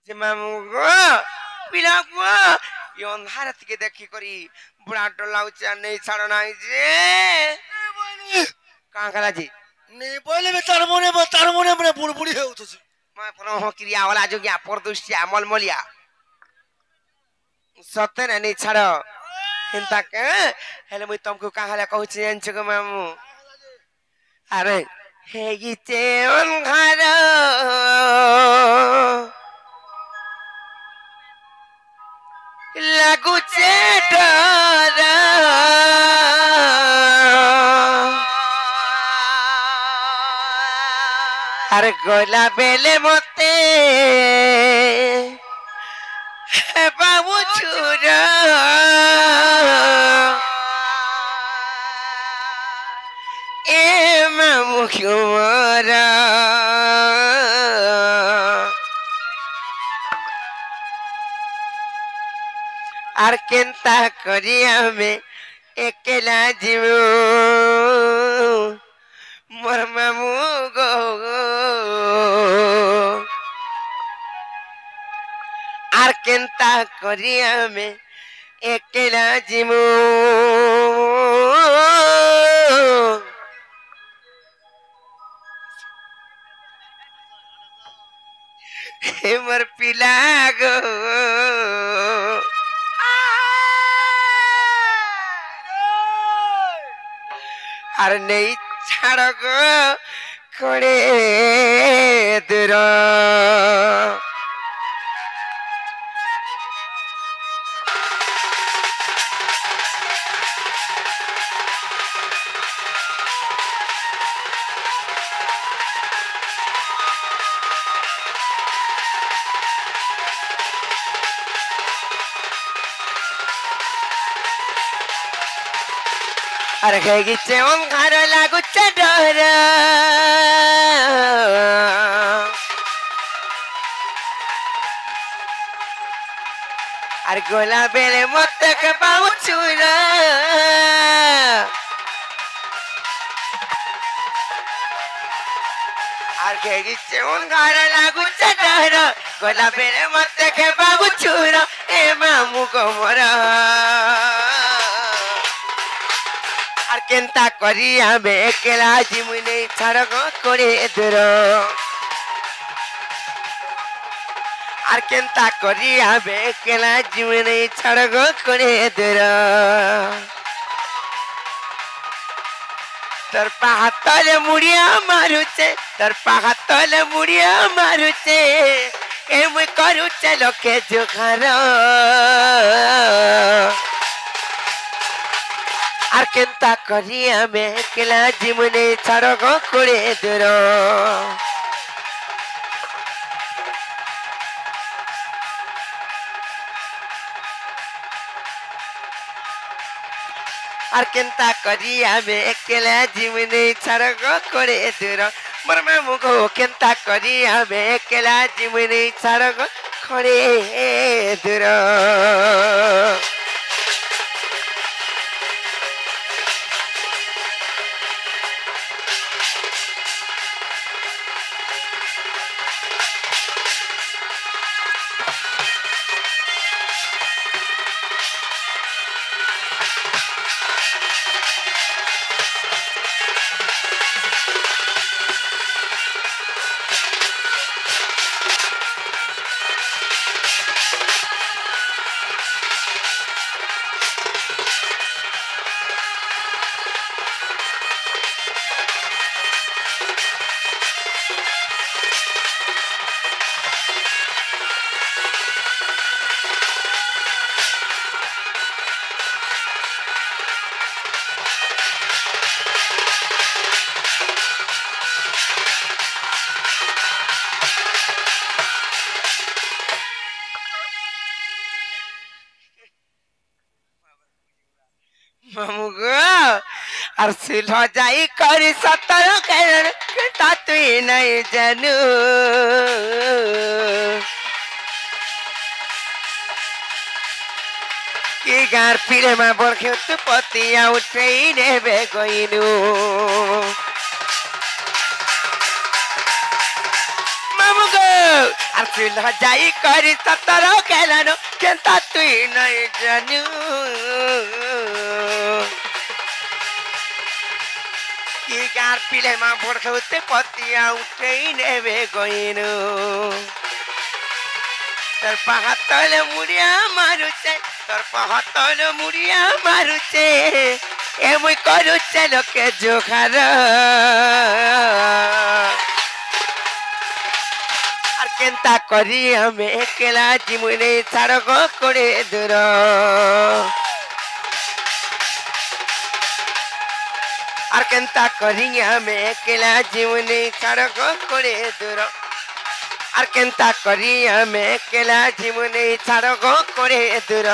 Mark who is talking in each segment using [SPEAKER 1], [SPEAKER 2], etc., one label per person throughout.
[SPEAKER 1] যে মামু গো পিলা গো এই অন্ধার থেকে দেখি করি বুড়া ডলাউছে আর নেই ছাড়ো নাই যে কাঁকড়াজি
[SPEAKER 2] নেই বলে তার মনে মনে বুড়ি বুড়ি হয়ে উঠেছে
[SPEAKER 1] মা প্রহ ক্রিয়া ওলা যোগিয়া পরদুষ্টিয়া মলমলিয়া সত্যে না নেই ছাড়ো হিন্তা কে হেলে মুই তমকু কাহালে কହୁছি জানছো গো মামু আরে হেগিছে অন্ধার লাগুছে ডর আর গলা বেলে মতে বাবু ছুর এ মামু কুমারা আর কেনতা করি আমি একলা জীব মোর মামু গো আর কেনতা করি আমি একলা জীব মোর পিলা গো আর নেই ছাড় গো করে দূর আর হয়ে গেছে অঙ্গার লাগুচ্ছে ডর আর গোলা বেলে মত পাবো চুর আর হয়ে গেছে অঙ্গার লাগুচ্ছে ডর গোলা বেলে মত পাবো চুর এ মামু গোমরা আর কেনতা করি আমি একলা জীবনে ছাড় করে দূর আর কেনতা করি আমি একলা জীবনে ছাড় করে দূর তোর পাহাতলে মুড়িয়া মারুছে তোর পাহাতলে মুড়িয়া মারুছে এমনি করুছে লোকে জোখার আর কেনতা করি আমি একলা জীবনে ছাড় করে দূর আর কেনতা করি আমি একলা জীবনে ছাড় করে দূর মোর মামু গো কেনতা করি আমি একলা জীবনে ছাড় করে দূর মামু গো আর সিলহ যাই করি সতর কেন তা তুই নাই জানু কি গার ফিরে মা বর খেত পতিয়া উঠেই নেবে গইনু মামু গো আর চুল যাই করি সতর কেলানো কেনতা তুই নাই জানু কি গার পিলে মা ভোর হতে পতিয়া উঠেই নেবে গইনু তোর পাহাতলে মুড়িয়া মারুছে তোর পাহাতলে মুড়িয়া মারুছে এমই করুছে লোকে জোখার আর কেনতা করি আমি একলা জীবনে ছাড়ক করে দূর আর কেনতা করি আমি একলা জীবনে ছাড়ক করে দূর আর কেনতা করি আমি একলা জীবনে ছাড়ক করে দূর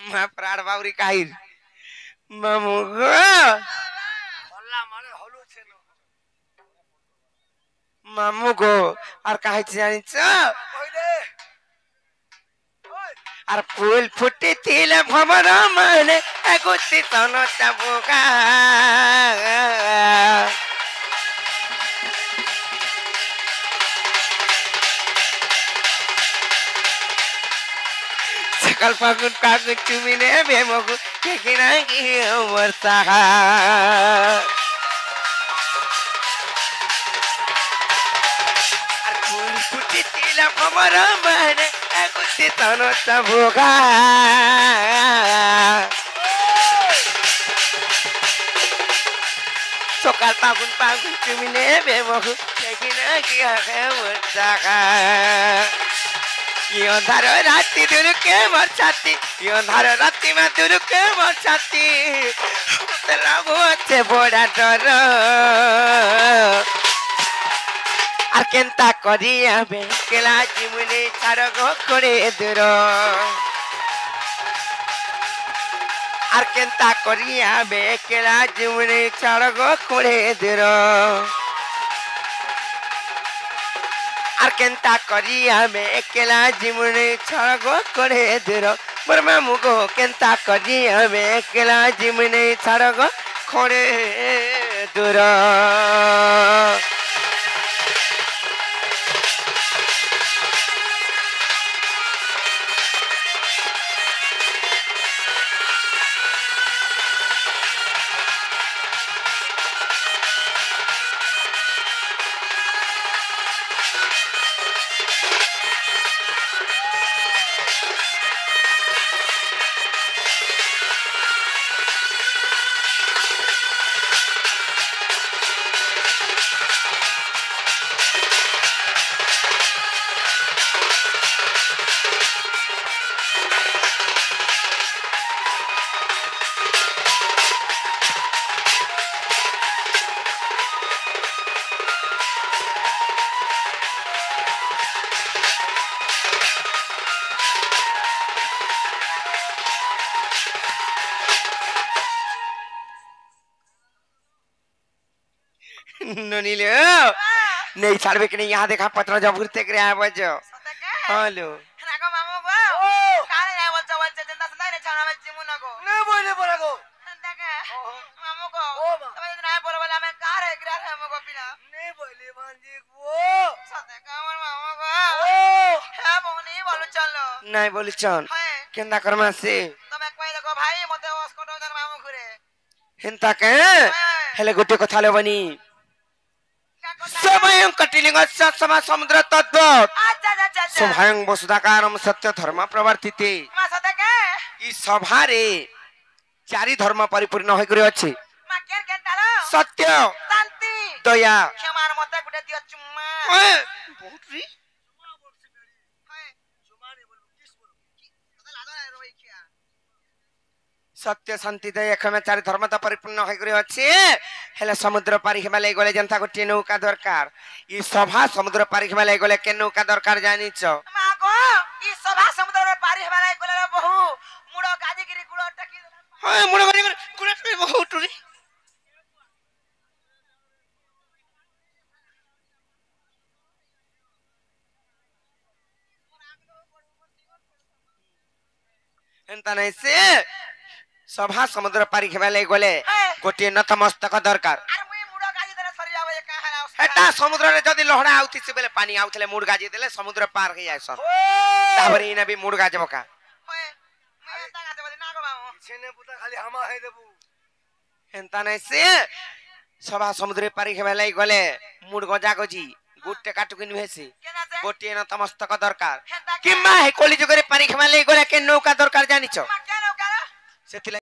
[SPEAKER 1] মা প্রাণ বাউরি কাহির মামু গো মামু গো আর কাহিছে জানিছ আর ফুল ফুটে ছিল ভমর মানে এগুতি তনটা বোগা সকাল ফাগুন কাগুন তুমি নেবে মগু কে না কি আমার সাহা আর ফুল ফুটে ছিল ভমর মানে এগুতি তনটা বোগা সকাল ফাগুন ফাগুন তুমি নেবে মগু কে না কি আমার সাহা अंधार राती दूर के मोर छाती अंधार राती में दूर के मोर छाती लागुचे बड़ा डर আর কেনতা করি আমি কেলা জীবনে ছাড়গ করে দূর আর কেনতা করি আমি কেলা জীবনে ছাড়গ করে দূর আর কেনতা করি আমি একলা জীবনে ছাড়গ করে দূর মোর মামু গো কেনতা করি আমি একলা জীবনে ছাড়গ করে দূর ननीले नहीं छाड़बे कि नहीं यहाँ देखा पत्र जब घुरते करे आया बजो हेलो
[SPEAKER 3] नाको मामू गो काले आय बोलचा बोलचा जनता संदा ने छाना में जिमु नको
[SPEAKER 2] नहीं बोले बोला को
[SPEAKER 3] संदा मामू को तबे नाय बोले बोले मैं कार है गिरा है मामू को पिना
[SPEAKER 2] नहीं बोले भांजी वो
[SPEAKER 3] संदा का मामू को है बोनी बोलु चलो
[SPEAKER 1] नहीं बोली चन केंदा कर्मा से
[SPEAKER 3] तमे कोई देखो भाई मते ओस्कोटो जन मामू घुरे
[SPEAKER 1] हिंता के हेले गोटे कथा ले बनी
[SPEAKER 3] का
[SPEAKER 1] स्वयं कटिलिंग समा समुद्र तत्व
[SPEAKER 3] अच्छा अच्छा अच्छा अच्छा
[SPEAKER 1] स्वयं वसुधाकारम सत्य धर्म प्रवर्तिते
[SPEAKER 3] मां सते के
[SPEAKER 1] ई सभा रे चारि धर्म परिपूर्ण होई करे अछि
[SPEAKER 3] मां केन केन तारो
[SPEAKER 1] सत्य
[SPEAKER 3] शांति
[SPEAKER 1] दया
[SPEAKER 3] क्षमार मते गुटे दियो चुम्मा
[SPEAKER 1] ओए, बहुत री सत्य शांति दया क्षमा चारि धर्म त परिपूर्ण होई करे अछि हेले समुद्र पारि हेबा लई गले जनता गोटे नौका दरकार ई सभा समुद्र पारि हेबा लई गले के नौका दरकार जानि छ
[SPEAKER 3] मां गो ई सभा समुद्र रे पारी हेबाले गले बहु मुड़ो गाजीगिरी गुड़ो टकी
[SPEAKER 1] ओए मुड़ गरे कुरे बहुत री एंता नहीं से सभा समुद्र पारि हेबा लई गले गोटे नतमस्तक दरकार
[SPEAKER 3] अरे मुई मुड़ो गाजी दरे सरी जावे ये का है
[SPEAKER 1] एटा समुद्र रे जदी लहड़ा आउती से बेले पानी आउतले मुड़ गाजी देले समुद्र पार हो जाय सन ताबरे इना भी मुड़ गाजबो का
[SPEAKER 3] ओए मैं एता गाते बोली ना गो बाऊ
[SPEAKER 2] छेने पुता खाली हामा है देबू
[SPEAKER 1] एंता नहीं से सभा समुद्र पारि हेबा लई गले मुड़ गजा गजी गुटे काटुक निवेसी
[SPEAKER 3] केना से
[SPEAKER 1] गोटे नतमस्तक दरकार
[SPEAKER 3] हेंता
[SPEAKER 1] किम्मा हे कोली जुगरे पारि हेबा लई गले के नौका दरकार जानि छ
[SPEAKER 3] मां केन हो करो
[SPEAKER 1] सेति